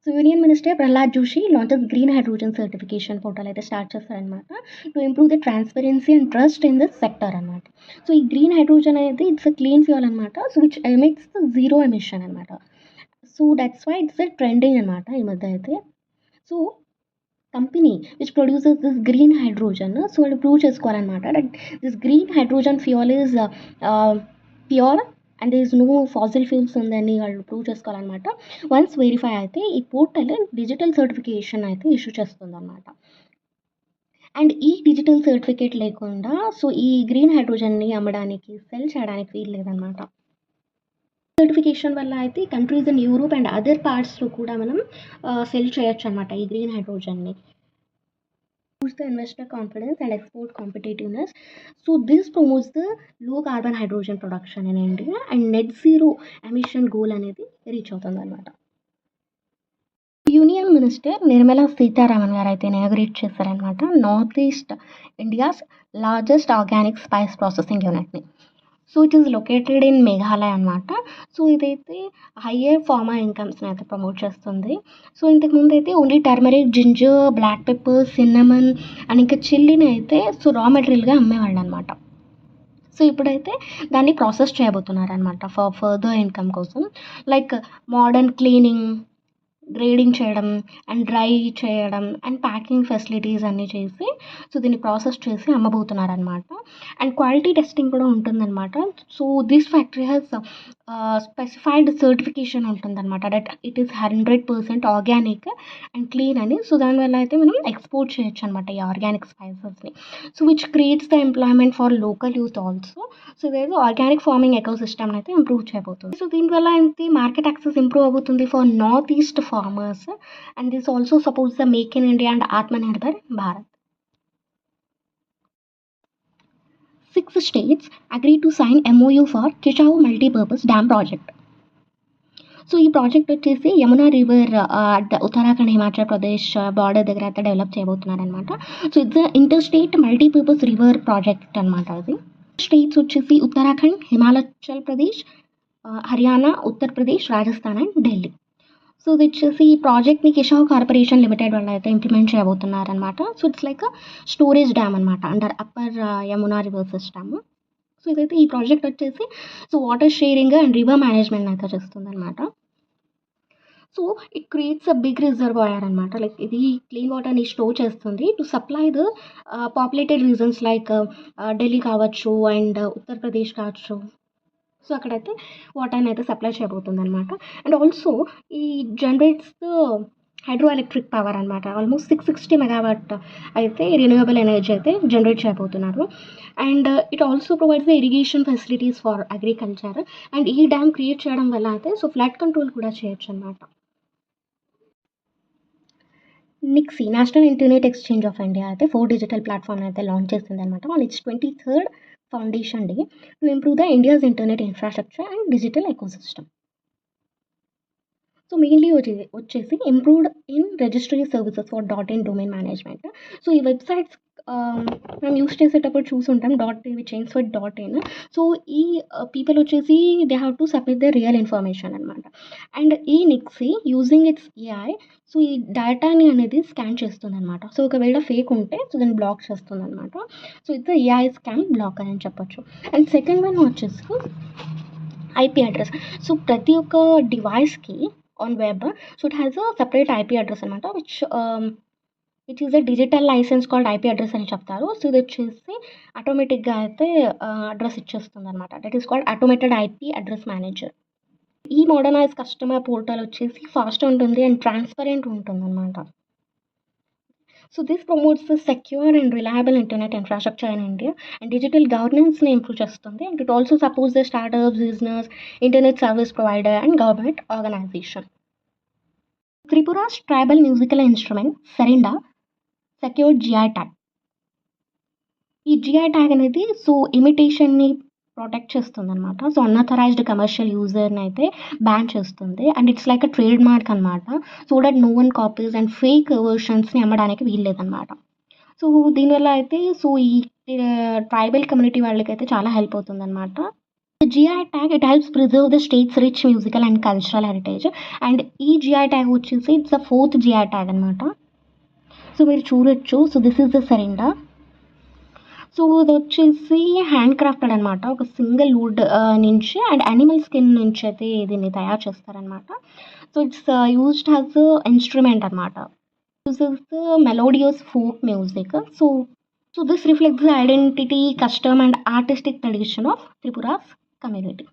So union minister Prahlad Joshi launches green hydrogen certification portal అయితే start చేస్తారనమాట to improve the transparency and trust in this sector అనమాట. So ఈ green hydrogen అనేది it's a clean fuel అనమాట. So which emits zero emission అనమాట. So that's why it's trending అనమాట ఈ మధ్య అయితే. So company which produces this green hydrogen so వాళ్ళు ప్రూవ్ చేసుకోవాలన్నమాట that this green hydrogen fuel is pure and this no fossil fuels ఉందని వాళ్ళు prove చేసుకోవాలన్నమాట. వన్స్ వెరిఫై అయితే ఈ పోర్టల్ డిజిటల్ సర్టిఫికేషన్ అయితే ఇష్యూ చేస్తుంది అనమాట. అండ్ ఈ డిజిటల్ సర్టిఫికేట్ లేకుండా సో ఈ గ్రీన్ హైడ్రోజన్ని అమ్మడానికి సెల్ చేయడానికి వీలు లేదనమాట. సర్టిఫికేషన్ వల్ల అయితే countries in Europe and other పార్ట్స్లో కూడా మనం సెల్ చేయొచ్చు అనమాట ఈ గ్రీన్ హైడ్రోజన్ని. Boosts the investor confidence and export competitiveness. So this promotes the low carbon hydrogen production in India and net zero emission goal అనేది రీచ్ అవుతుంది అనమాట. యూనియన్ మినిస్టర్ నిర్మలా సీతారామన్ గారు అయితే ఇనాగ్రేట్ చేశారనమాట north east India's largest organic spice processing యూనిట్ని. So it is located in Meghalaya అనమాట. So ఇదైతే higher pharma ఇన్కమ్స్ని అయితే ప్రమోట్ చేస్తుంది. సో ఇంతకుముందు అయితే only turmeric, ginger, black pepper, cinnamon and ఇంకా చిల్లీని అయితే సో రా మెటీరియల్గా అమ్మేవాళ్ళు అనమాట. సో ఇప్పుడైతే దాన్ని ప్రాసెస్ చేయబోతున్నారనమాట ఫర్దర్ ఇన్కమ్ కోసం. లైక్ మోడర్న్ క్లీనింగ్, గ్రేడింగ్ చేయడం అండ్ డ్రై చేయడం అండ్ ప్యాకింగ్ ఫెసిలిటీస్ అన్నీ చేసి సో దీన్ని ప్రాసెస్ చేసి అమ్మబోతున్నారనమాట. అండ్ క్వాలిటీ టెస్టింగ్ కూడా ఉంటుందన్నమాట. So this factory has specified certification ఉంటుందన్నమాట that it is 100% organic and clean అని. సో దానివల్ల అయితే మనం ఎక్స్పోర్ట్ చేయొచ్చు అనమాట ఈ ఆర్గానిక్ స్పైసెస్ని. So which creates the employment for local youth also. So ఇదైతే ఆర్గానిక్ ఫార్మింగ్ ఎకో సిస్టమ్ అయితే ఇంప్రూవ్ చేయబోతుంది. సో దీనివల్ల అయితే మార్కెట్ యాక్సెస్ ఇంప్రూవ్ అవుతుంది for north east farmers and this also supports the Make in India and Atmanirbhar Bharat. 6 states agreed to sign MOU for Kichau multi-purpose dam project. So ఈ project వచ్చేసి Yamuna river Uttarakhand, Himachal Pradesh border దగ్గర అయితే develop చేయబోతున్నారనమాట. So it's inter state multipurpose river project అనమాట. అది states వచ్చేసి Uttarakhand, Himachal Pradesh, Haryana, Uttar Pradesh, Rajasthan and Delhi. So ఇది వచ్చేసి ఈ ప్రాజెక్ట్ని కిషావ్ కార్పొరేషన్ లిమిటెడ్ వాళ్ళు అయితే ఇంప్లిమెంట్ చేయబోతున్నారనమాట. So it's like storage dam అనమాట under upper Yamuna river system. So ఇదైతే ఈ ప్రాజెక్ట్ వచ్చేసి so water sharing and river management అయితే చేస్తుంది అనమాట. So it creates a big reservoir అనమాట. లైక్ ఇది క్లీన్ వాటర్ని స్టోర్ చేస్తుంది to supply the populated regions like Delhi కావచ్చు అండ్ ఉత్తరప్రదేశ్ కావచ్చు. సో అక్కడైతే వాటర్ని అయితే సప్లై చేయబోతుంది అనమాట. అండ్ ఆల్సో ఈ జనరేట్స్ హైడ్రో ఎలక్ట్రిక్ పవర్ అనమాట. ఆల్మోస్ట్ 660 మెగావాట్ అయితే రిన్యూవబుల్ ఎనర్జీ అయితే జనరేట్ చేయబోతున్నారు. And it also provides the irrigation facilities for agriculture. And ఈ డ్యామ్ క్రియేట్ చేయడం వల్ల అయితే సో ఫ్లడ్ కంట్రోల్ కూడా చేయొచ్చు అనమాట. నిక్సీ national internet exchange of India అయితే 4 డిజిటల్ ప్లాట్ఫామ్ అయితే లాంచ్ చేసింది అనమాట on it's 23rd foundation day to improve the India's internet infrastructure and digital ecosystem. So mainly వచ్చేసి improved in registry services for .in domain management. So ఈ websites మనం use చేసేటప్పుడు చూసుంటాం .in change for .in. So ఈ people వచ్చేసి they have to submit the real information అనమాట. And ఈ నిక్సీ using it's AI so ఈ డేటాని అనేది స్కాన్ చేస్తుంది అనమాట. సో ఒకవేళ ఫేక్ ఉంటే సో దాన్ని బ్లాక్ చేస్తుంది అనమాట. So it's AI scan blocker అని చెప్పొచ్చు. అండ్ సెకండ్ వన్ వచ్చేసి ఐపీ అడ్రస్. సో ప్రతి ఒక్క డివైస్కి on web so it has a separate IP address అనమాట which is a digital license called IP address అని చెప్తారు. సో ఇది వచ్చేసి ఆటోమేటిక్గా అయితే అడ్రస్ ఇచ్చేస్తుంది అనమాట. That is called automated IP address manager. ఈ మోడర్నైజ్ కస్టమర్ పోర్టల్ వచ్చేసి ఫాస్ట్ ఉంటుంది అండ్ ట్రాన్స్పరెంట్ ఉంటుంది అనమాట. So this promotes the secure and reliable internet infrastructure in India and digital గవర్నెన్స్ని ఇంప్రూవ్ చేస్తుంది. And it also supports the startups, business, internet service provider and government organisation. Tripura's tribal musical instrument Sarinda secured GI tag. ఈ GI tag అనేది so ఇమిటేషన్ని protect చేస్తుంది అనమాట. So అన్అథరైజ్డ్ commercial యూజర్ని అయితే ban చేస్తుంది and it's like a trademark అనమాట. So that no one copies and fake వర్షన్స్ని అమ్మడానికి వీల్లేదన్నమాట. సో దీనివల్ల అయితే సో ఈ ట్రైబల్ కమ్యూనిటీ వాళ్ళకైతే చాలా హెల్ప్ అవుతుంది అనమాట. The GI tag, it helps preserve the state's rich musical and cultural heritage. And ఈ GI tag వచ్చేసి it's the 4th GI tag అనమాట. సో మీరు చూడొచ్చు. So this is the Sarinda. So ఇది వచ్చేసి హ్యాండ్ క్రాఫ్టెడ్ అనమాట. ఒక సింగిల్ వుడ్ నుంచి అండ్ యానిమల్ స్కిన్ నుంచి అయితే దీన్ని తయారు చేస్తారనమాట. So it's used as instrument అనమాట. uses the melodious folk music. So this reflects the identity, custom, and artistic tradition of Tripura's community.